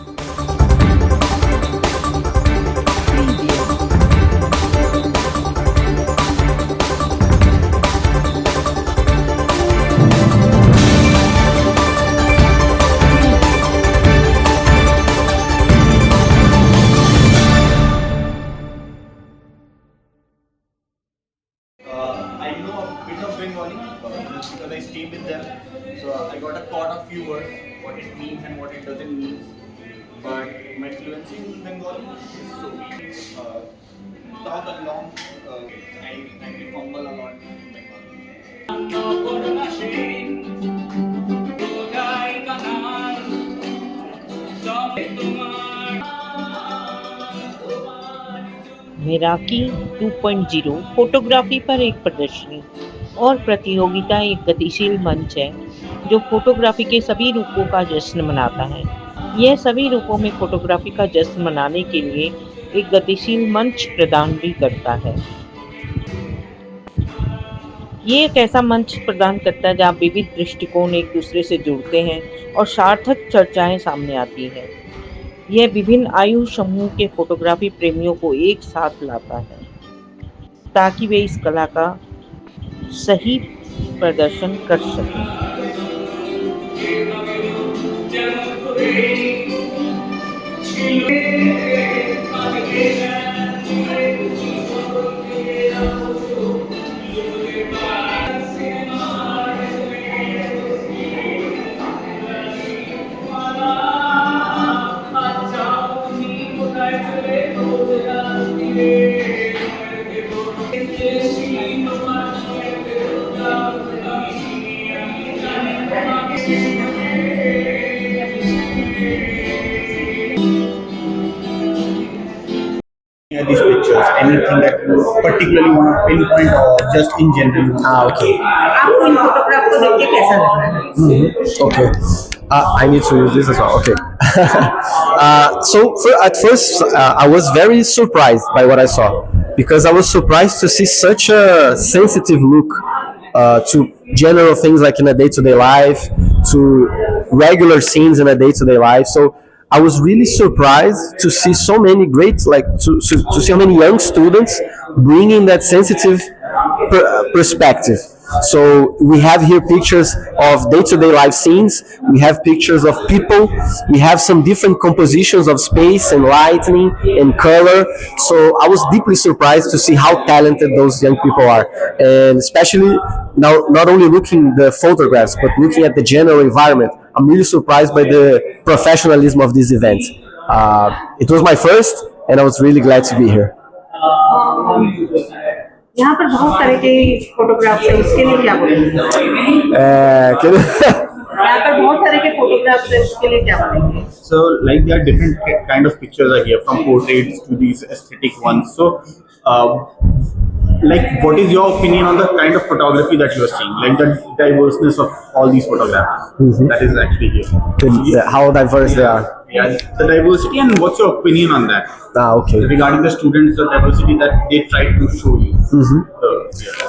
I know a bit of Bengali just because I stay with them. So I got a caught a few words, what it means and what it doesn't mean. But my fluency in Bengali is so weak. Talk along, I fumble a lot in Meraki 2.0 photography पर एक प्रदर्शनी और प्रतियोगिता एक गतिशील मंच है जो फोटोग्राफी के सभी रूपों का जश्न मनाता है। यह सभी रूपों में फोटोग्राफी का जश्न मनाने के लिए एक गतिशील मंच प्रदान भी करता है। ये एक ऐसा मंच प्रदान करता है जहाँ विविध दृष्टिकोण एक दूसरे से जुड़ते हैं और सार्थक चर्चाएं सामने आती हैं। यह विभिन्न आयु समूह के फोटोग्राफी प्रेमियों को एक साथ लाता है ताकि वे इस कला का सही प्रदर्शन कर सकें। these pictures, anything that you particularly want to pinpoint or just in general? Okay. आपको इन फोटोग्राफ को देख के कैसा लग रहा है? Okay. I need to use this as well. Okay. At first, I was very surprised by what I saw because I was surprised to see such a sensitive look to general things like in a day-to-day life, to regular scenes in a day-to-day life. So I was really surprised to see so many great, like to see how many young students bringing that sensitive perspective. So we have here pictures of day-to-day life scenes. We have pictures of people. We have some different compositions of space and lighting and color. So I was deeply surprised to see how talented those young people are, and especially now, not only looking at the photographs but looking at the general environment. I'm really surprised by the professionalism of this event. It was my first, and I was really glad to be here. यहाँ पर बहुत तरह के photographs हैं, इसके लिए क्या बोलेंगे? यहाँ पर बहुत तरह के फोटोग्राफ्स हैं, उसके लिए क्या बोलेंगे? So like there are different kind of pictures are here, from portraits to these aesthetic ones. So like what is your opinion on the kind of photography that you are seeing, like the diverseness of all these photographs that is actually here? How diverse they are. Yeah, the diversity, and what's your opinion on that? Okay. Regarding the students, the diversity that they try to show you.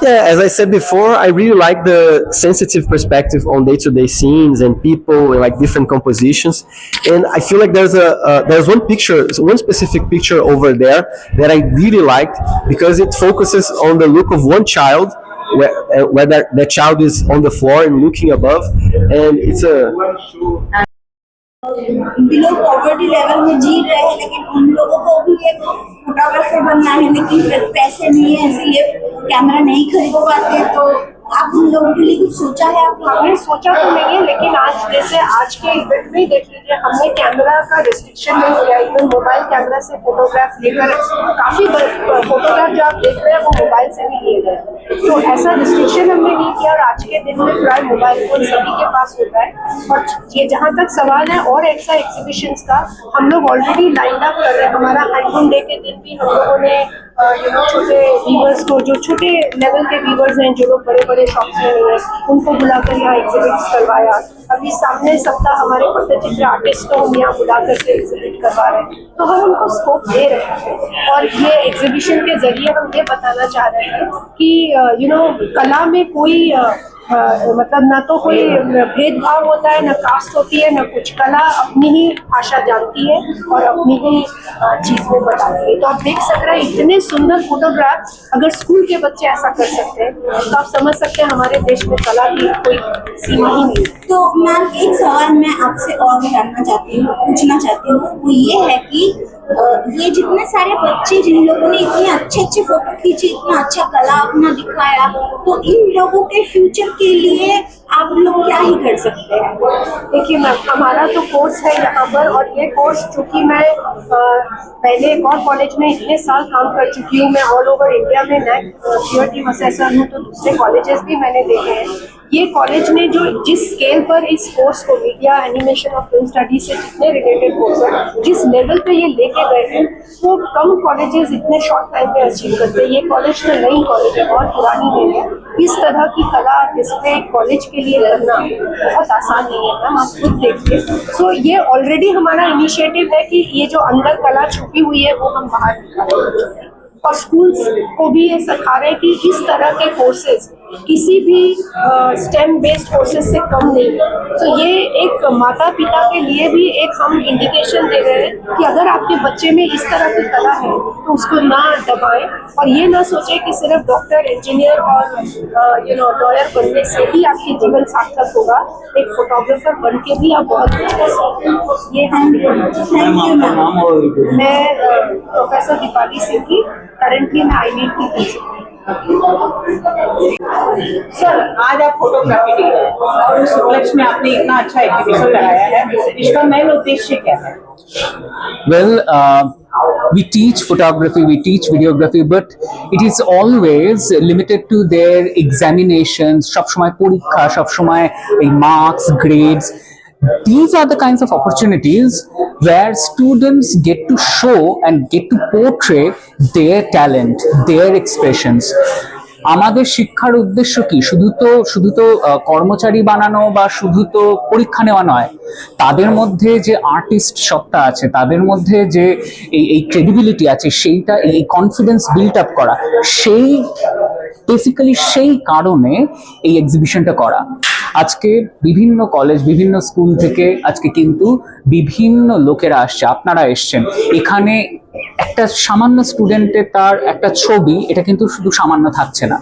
Yeah, as I said before, I really like the sensitive perspective on day-to-day scenes and people and like different compositions. And I feel like there's one picture, one specific picture over there that I really liked because it focuses on the look of one child, where that child is on the floor and looking above, and it's a. Below poverty level में जी रहे हैं, लेकिन उन लोगों को भी एक photographer बनना है, लेकिन पैसे नहीं है, इसलिए कैमरा नहीं खरीद पाते। तो आप उन लोगों के लिए कुछ सोचा है? हमने सोचा तो नहीं है, लेकिन आज के इवेंट में देख लीजिए, हमने कैमरा का रिस्ट्रिक्शन नहीं किया। इवन मोबाइल कैमरा से फोटोग्राफ लेकर काफी फोटोग्राफ जो आप देख रहे हैं वो मोबाइल से भी लिए गए, तो ऐसा रिस्ट्रिक्शन हमने नहीं किया। और आज के दिन में प्राय मोबाइल फोन सभी के पास होता है। और ये जहाँ तक सवाल है और ऐसा एग्जीबिशंस का, हम लोग ऑलरेडी लाइन अप कर रहे हैं। हमारा हैंडलूम डे के दिन भी हम लोगों ने छोटे व्यूवर्स को, जो छोटे लेवल के व्यूवर्स हैं, जो लोग बड़े बड़े शॉप्स में नहीं है, उनको बुलाकर यहाँ एग्जिबिट्स करवाया। अभी सामने सप्ताह हमारे पट्टचित्र आर्टिस्ट को हम यहाँ बुला करके एग्जिबिट करवा रहे हैं, तो हम उनको स्कोप दे रहे हैं। और ये एग्जिबिशन के जरिए हम ये बताना चाह रहे हैं कि कला में कोई मतलब ना तो कोई भेदभाव होता है, ना कास्ट होती है, ना कुछ। कला अपनी ही भाषा जानती है और अपनी ही चीज में बताती है। तो आप देख सक रहे हैं इतने सुंदर फोटोग्राफ अगर स्कूल के बच्चे ऐसा कर सकते हैं तो आप समझ सकते हैं हमारे देश में कला की कोई सीमा ही नहीं है। तो मैम एक सवाल मैं आपसे और जानना चाहती हूँ, पूछना चाहती हूँ, वो ये है कि ये जितने सारे बच्चे जिन लोगों ने इतने अच्छे अच्छे फोटो खींचे, इतना अच्छा कला अपना दिखाया, तो इन लोगों के फ्यूचर के लिए आप लोग क्या ही कर सकते हैं? देखिए मैम, हमारा तो कोर्स है यहाँ पर, और ये कोर्स चूंकि मैं पहले एक और कॉलेज में इतने साल काम कर चुकी हूँ, मैं ऑल ओवर इंडिया में नेक पीयर टीम असेसर हूँ, तो दूसरे कॉलेजेस भी मैंने देखे हैं। ये कॉलेज ने जो जिस स्केल पर इस कोर्स को मीडिया एनिमेशन और फिल्म स्टडीज से जितने रिलेटेड कोर्स हैं, जिस लेवल पे ये लेके गए हैं, वो कम कॉलेजेस इतने शॉर्ट टाइम में अचीव करते हैं। ये कॉलेज तो नई कॉलेज है, बहुत पुरानी नहीं है। इस तरह की कला डिस्प्ले कॉलेज के लिए करना बहुत आसान नहीं है मैम, आप खुद देखिए। सो ये ऑलरेडी हमारा इनिशिएटिव है कि ये जो अंदर कला छुपी हुई है वो हम बाहर निकालें, और स्कूल्स को भी ये सिखा रहे हैं कि इस तरह के कोर्सेज किसी भी स्टेम बेस्ड कोर्सेज से कम नहीं है। तो ये एक माता पिता के लिए भी एक हम इंडिकेशन दे रहे हैं कि अगर आपके बच्चे में इस तरह की कला है तो उसको ना दबाएं, और ये ना सोचें कि सिर्फ डॉक्टर, इंजीनियर और लॉयर बनने से ही आपकी जीवन सार्थक होगा। एक फोटोग्राफर बन के भी आप बहुत कुछ कर सकते हैं। ये हम मैं प्रोफेसर दीपाली सिंह, करंटली मैं INEET की प्रिंसिपल। सर, आज आप फोटोग्राफी डे है और उस उपलक्ष्य में आपने इतना अच्छा एग्जीबिशन लगाया है, इसका मेन उद्देश्य क्या है? Well, we teach photography, we teach videography, but it is always limited to their examinations, সব সময় পরীক্ষা, সব সময় marks, grades. These are the kinds of opportunities where students get to show and get to portray their talent, their expressions. আমাদের শিক্ষার উদ্দেশ্য কি? শুধু তো কর্মচারী বানানো বা শুধু তো পরীক্ষা নেওয়া নয়। তাদের মধ্যে যে আর্টিস্ট সত্তা আছে, তাদের মধ্যে যে এই ক্রেডিবিলিটি আছে, সেইটা, এই কনফিডেন্স বিল্ড আপ করা, সেই বেসিক্যালি সেই কারণে এই এক্সিবিশনটা করা। আজকে বিভিন্ন কলেজ, বিভিন্ন স্কুল থেকে আজকে কিন্তু বিভিন্ন লোকেরা আসছে, আপনারা এসছেন এখানে। একটা সামান্য স্টুডেন্টের তার একটা ছবি, এটা কিন্তু শুধু সামান্য থাকছে না,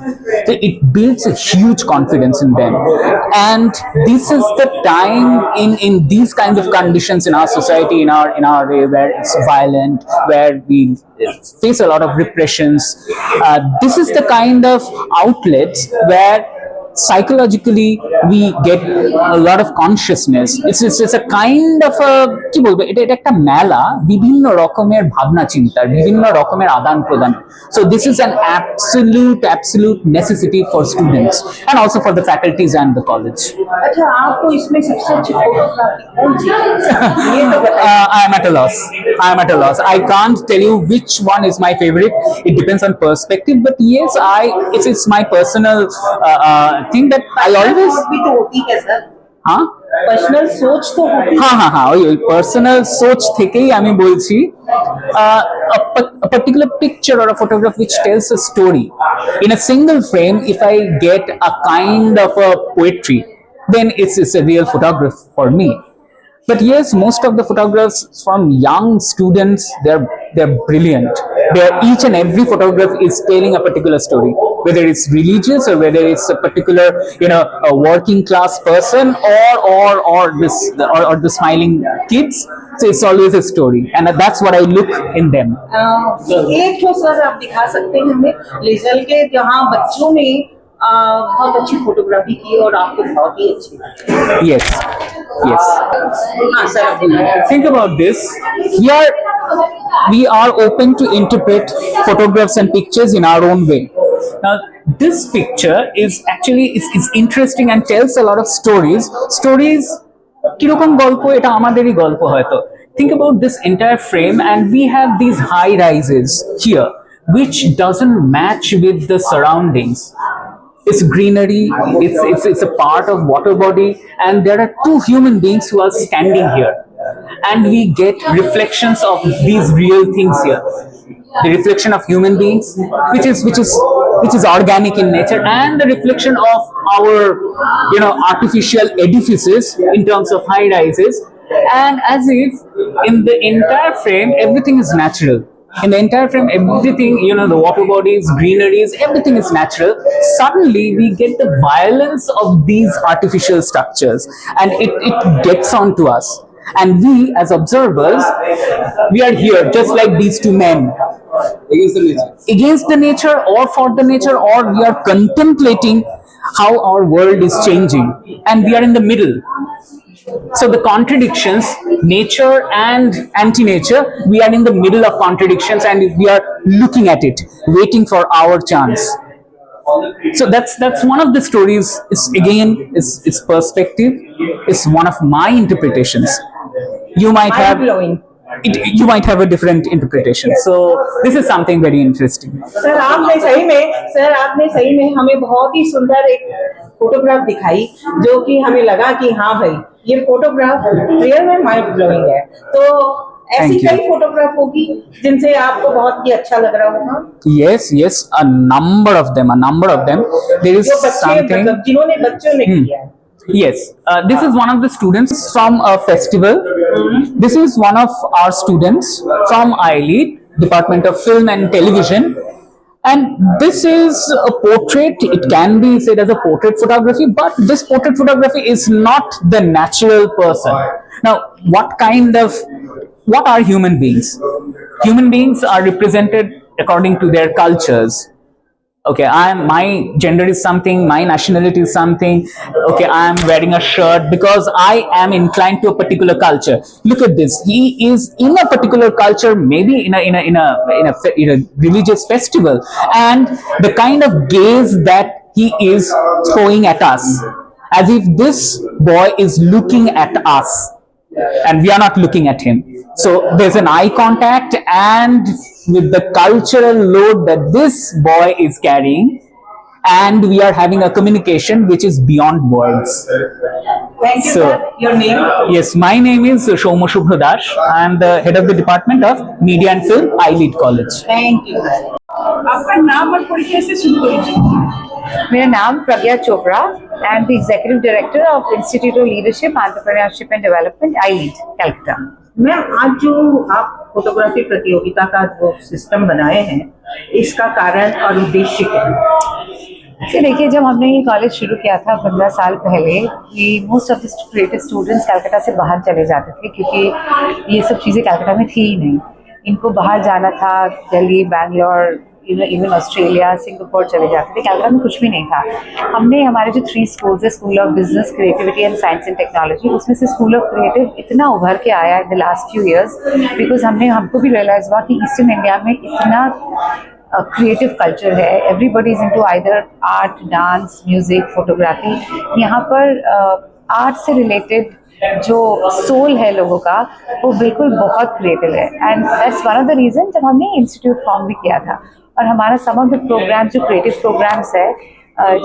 তো it builds a huge confidence in them. And this is the time in these kinds of conditions in our society, in our way, where it's violent, where we face a lot of repressions. This is the kind of outlets where psychologically we get a lot of consciousness. It's a kind of a কি বলবো, এটা একটা মেলা বিভিন্ন রকমের ভাবনা চিন্তার, বিভিন্ন রকমের আদান প্রদান। So this is an absolute necessity for students and also for the faculties and the college. अच्छा, आपको इसमें सबसे अच्छी फोटोग्राफी कौन सी ये तो बताइए। I am at a loss. I can't tell you which one is my favorite. It depends on perspective, but yes, it's my personal thing that I always भी तो होती है सर, हाँ पर्सनल सोच तो होती है। हाँ ওই পার্সোনাল সোচ থেকেই আমি বলছি। A particular picture or a photograph which tells a story in a single frame, if I get a kind of a poetry, then it's a real photograph for me. But yes, most of the photographs from young students, they're brilliant. Each and every photograph is telling a particular story, whether it's religious or whether it's a particular, a working class person or the smiling kids. So it's always a story, and that's what I look in them. एक तो sir आप दिखा सकते हैं हमें लेजल के, जहाँ बच्चों ने बहुत अच्छी फोटोग्राफी की और आपको बहुत ही अच्छी लगी। Yes. हाँ sir, Think about this. Here we are open to interpret photographs and pictures in our own way. Now, this picture is actually is interesting and tells a lot of stories. কিরকম গল্প, এটা আমাদেরই গল্প হয়তো। Think about this entire frame, and we have these high rises here, which doesn't match with the surroundings. It's greenery, it's a part of water body, and there are two human beings who are standing here, and we get reflections of these real things here. The reflection of human beings, which is which is organic in nature, and the reflection of our, artificial edifices in terms of high rises, and as if in the entire frame everything is natural. In the entire frame, everything, the water bodies, greeneries, everything is natural. Suddenly, we get the violence of these artificial structures, and it gets on to us. And we, as observers, we are here just like these two men. Against the nature, or for the nature, or we are contemplating how our world is changing, and we are in the middle. So the contradictions, nature and anti-nature, we are in the middle of contradictions, and we are looking at it, waiting for our chance. So that's one of the stories. It's perspective. It's one of my interpretations. You might have you might have a different interpretation. So this is something very interesting. Sir आपने सही में हमें बहुत ही सुंदर एक photograph दिखाई, जो कि हमें लगा कि हाँ भाई ये फोटोग्राफ रियल में माइंड ब्लोइंग है। तो ऐसी कई फोटोग्राफ होगी जिनसे आपको बहुत ही अच्छा लग रहा होगा। Yes, a number of them. There is something जिन्होंने बच्चों ने किया है। Yes, this is one of the students from a festival. This is one of our students from ILEAD, Department of Film and Television. And this is a portrait. It can be said as a portrait photography, but this portrait photography is not the natural person. Now, what are human beings? Human beings are represented according to their cultures. Okay, my gender is something, my nationality is something. Okay, I am wearing a shirt because I am inclined to a particular culture. Look at this. He is in a particular culture, maybe in a religious festival, and the kind of gaze that he is throwing at us, as if this boy is looking at us, and we are not looking at him. So there's an eye contact, and with the cultural load that this boy is carrying, and we are having a communication which is beyond words. Thank you, sir. Your name? Yes, my name is Shomo Shubhra Das. I am the head of the Department of Media and Film, ILEAD College. Thank you. आपका नाम और परिचय से शुरू करिए। मेरा नाम Pragya Chopra. I am the executive director of institute of leadership entrepreneurship and development, ILEAD, Calcutta. Ma'am, आज जो आप फोटोग्राफी प्रतियोगिता का जो सिस्टम बनाए हैं, इसका कारण और उद्देश्य क्या है? देखिए, जब हमने ये कॉलेज शुरू किया था 15 साल पहले, कि most of the creative students Calcutta से बाहर चले जाते थे, क्योंकि ये सब चीज़ें कलकत्ता में थी ही नहीं। इनको बाहर जाना था, Delhi, Bangalore, even Australia, Singapore चले जाते थे। कलकत्ता में कुछ भी नहीं था। हमने हमारे जो 3 स्कूल्स है, school of business, creativity and science and technology, उसमें से स्कूल ऑफ क्रिएटिव इतना उभर के आया in the last few years, because हमको भी रियलाइज हुआ कि ईस्टर्न इंडिया में इतना क्रिएटिव कल्चर है। Everybody is into either art, dance, music, photography. यहाँ पर आर्ट से रिलेटेड जो सोल है लोगों का, वो बिल्कुल बहुत क्रिएटिव है। And that's one of the reason जब हमने इंस्टीट्यूट फॉर्म भी किया था। और हमारा सम ऑफ द प्रोग्राम जो क्रिएटिव प्रोग्राम्स है,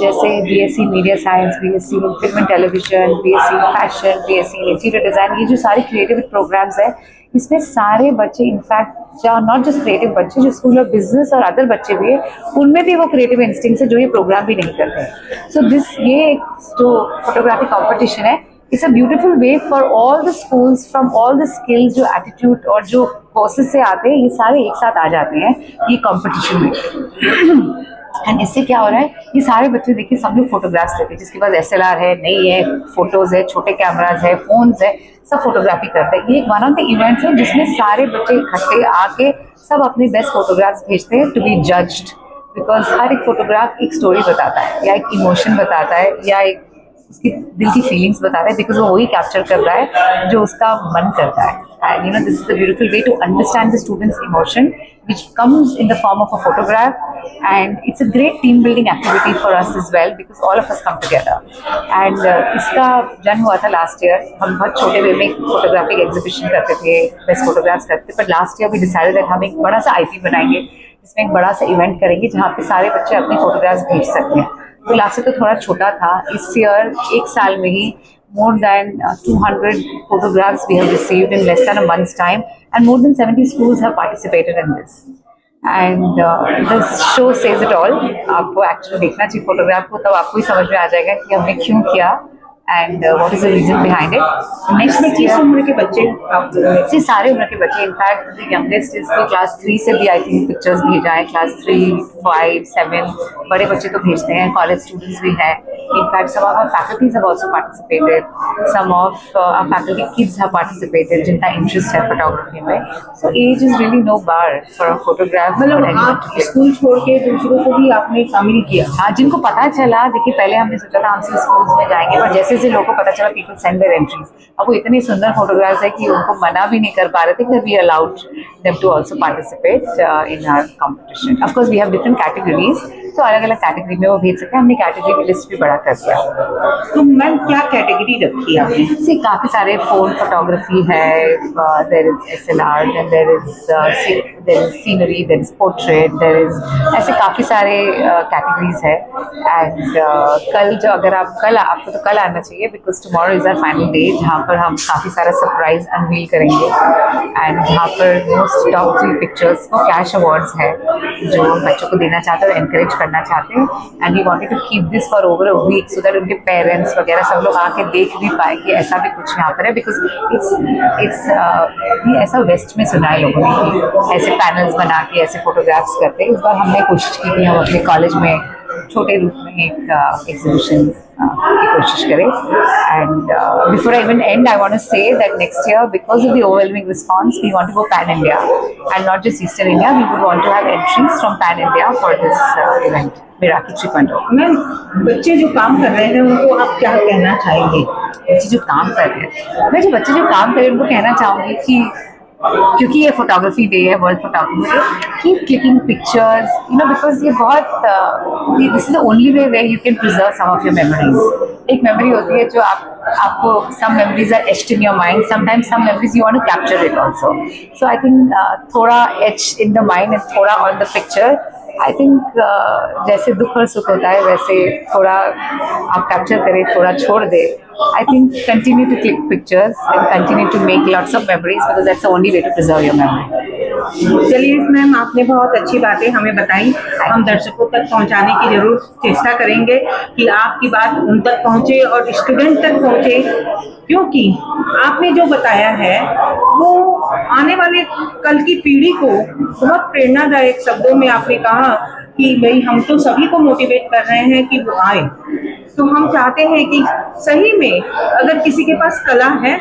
जैसे BSc media science, BSc film and television, BSc fashion, BSc interior design, ये जो सारे क्रिएटिव प्रोग्राम्स है, इसमें सारे बच्चे, इनफैक्ट नॉट जस्ट क्रिएटिव बच्चे, जो स्कूल ऑफ बिजनेस और अदर बच्चे भी है, उनमें भी वो क्रिएटिव इंस्टिंक्ट्स है जो ये प्रोग्राम भी नहीं करते। सो ये जो फोटोग्राफी कॉम्पिटिशन है, it's a beautiful way for all the schools from all the skills, जो एटीट्यूड और जो कोर्सेज से आते हैं, ये सारे एक साथ आ जाते हैं ये कंपटीशन में। एंड इससे क्या हो रहा है, ये सारे बच्चे देखिए, सब लोग फोटोग्राफ्स लेते हैं, जिसके पास SLR है, नहीं है, फोटोज है, छोटे कैमराज है, फोन्स है, सब फोटोग्राफी करते हैं। ये एक वन ऑफ द इवेंट्स है जिसमें सारे बच्चे इकट्ठे आके सब अपने बेस्ट फोटोग्राफ्स भेजते हैं टू बी जज्ड, बिकॉज हर एक फोटोग्राफ एक स्टोरी बताता है, या एक इमोशन बताता है, या एक उसकी दिल की फीलिंग्स बता रहा है, बिकॉज वो वही कैप्चर कर रहा है जो उसका मन करता है। And this is a beautiful way to understand the student's emotion, which comes in the form of a photograph, and it's a great team building activity for us as well, because all of us come together. And इसका जन्म हुआ था last year. हम बहुत छोटे वे में photographic exhibition करते थे, बेस्ट फोटोग्राफ्स करते थे, पर last year we decided that हम एक बड़ा सा IP बनाएंगे, जिसमें एक बड़ा सा इवेंट करेंगे जहाँ पे सारे बच्चे अपने फोटोग्राफ्स भेज सकते हैं। तो लास्ट ईयर तो थोड़ा छोटा था, इस ईयर एक साल में ही more than 200 photographs we have received in less than a month's time, and more than 70 schools have participated in this. And this show says it all. आपको एक्चुअली देखना चाहिए फोटोग्राफ को, तब आपको ही समझ में आ जाएगा कि हमने क्यों किया and what is the reason behind it. Next में किस उम्र के बच्चे आप जी सारे उम्र के बच्चे, इनफैक्ट द यंगेस्ट इज तो क्लास 3 से भी आई थिंक पिक्चर्स भेजा है, क्लास 3, 5, 7 बड़े बच्चे तो भेजते हैं, कॉलेज स्टूडेंट्स भी हैं। In fact some of our faculties have also participated, some of our faculty kids have participated जिनका इंटरेस्ट है फोटोग्राफी में। So age is really no bar for a photograph. मतलब आप स्कूल छोड़ के दूसरों को भी आपने शामिल किया? हाँ, जिनको पता चला, देखिए पहले हमने सोचा था हम सिर्फ स्कूल्स में जाएंगे, पर जैसे जैसे लोगों को पता चला पीपल सेंड देयर एंट्रीज। अब वो इतने सुंदर फोटोग्राफ्स है कि उनको मना भी नहीं कर पा रहे थे कि we allowed them to also participate in our competition. Of course we have different categories, तो अलग अलग कैटेगरी में वो भेज सकते हैं। हमने कैटेगरी की लिस्ट भी बड़ा कर दिया। तो मैम क्या कैटेगरी रखी है आपने? सी काफ़ी सारे फोन फोटोग्राफी है, there is SLR, then there is scenery, there is portrait, there is ऐसे काफ़ी सारे कैटेगरीज है। एंड कल जो अगर आपको तो कल आना चाहिए because tomorrow is our final day, जहाँ पर हम काफ़ी सारा सरप्राइज अनवील करेंगे एंड जहाँ पर मोस्ट टॉप 3 पिक्चर्स को कैश अवार्ड्स है जो बच्चों को देना चाहते हैं और एनकरेज करना चाहते हैं। And we wanted to keep this for over a week so that उनके पेरेंट्स वगैरह सब लोग आके देख भी पाए कि ऐसा भी कुछ यहाँ पर है, बिकॉज इट्स ये ऐसा वेस्ट में सुना है लोगों ने कि ऐसे पैनल्स बना के ऐसे फोटोग्राफ्स करते हैं। इस बार हमने कोशिश की कि हम अपने कॉलेज में छोटे रूप में एक एग्जीबिशन की कोशिश करें। And before I even and I want to say that next year because of the overwhelming response we want to go pan India and not just eastern India, we would want to have entries from pan India for this event Meraki 3.0। Ma'am बच्चे जो काम कर रहे हैं उनको आप क्या कहना चाहेंगे? बच्चे जो काम कर रहे हैं, मैं जो बच्चे जो काम कर रहे हैं उनको कहना चाहूँगी कि क्योंकि ये फोटोग्राफी डे है, world photography day, keep clicking pictures, you know, because ये बहुत this is the only way where you can preserve some of your memories. एक मेमोरी होती है जो आपको some memories are etched in your mind, sometimes some memories you want to capture it also. So I think थोड़ा etch in the mind and थोड़ा on the picture. I think जैसे दुख और सुख होता है वैसे थोड़ा आप कैप्चर करें, थोड़ा छोड़ दे। I think continue to click pictures and continue to make lots of memories because that's the only way to preserve your memory. चलिए मैम, आपने बहुत अच्छी बातें हमें बताई, हम दर्शकों तक पहुंचाने की जरूर चेष्टा करेंगे कि आपकी बात उन तक पहुंचे और स्टूडेंट तक पहुंचे, क्योंकि आपने जो बताया है वो आने वाले कल की पीढ़ी को बहुत प्रेरणादायक शब्दों में आपने कहा कि भाई हम तो सभी को मोटिवेट कर रहे हैं कि वो आए। तो हम चाहते हैं कि सही में अगर किसी के पास कला है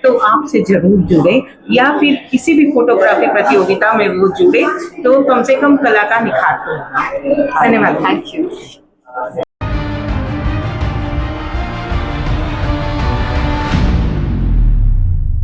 तो आपसे जरूर जुड़े, या फिर किसी भी फोटोग्राफी प्रतियोगिता में वो जुड़े तो कम से कम कला का निखार तो होगा। धन्यवाद। Thank you.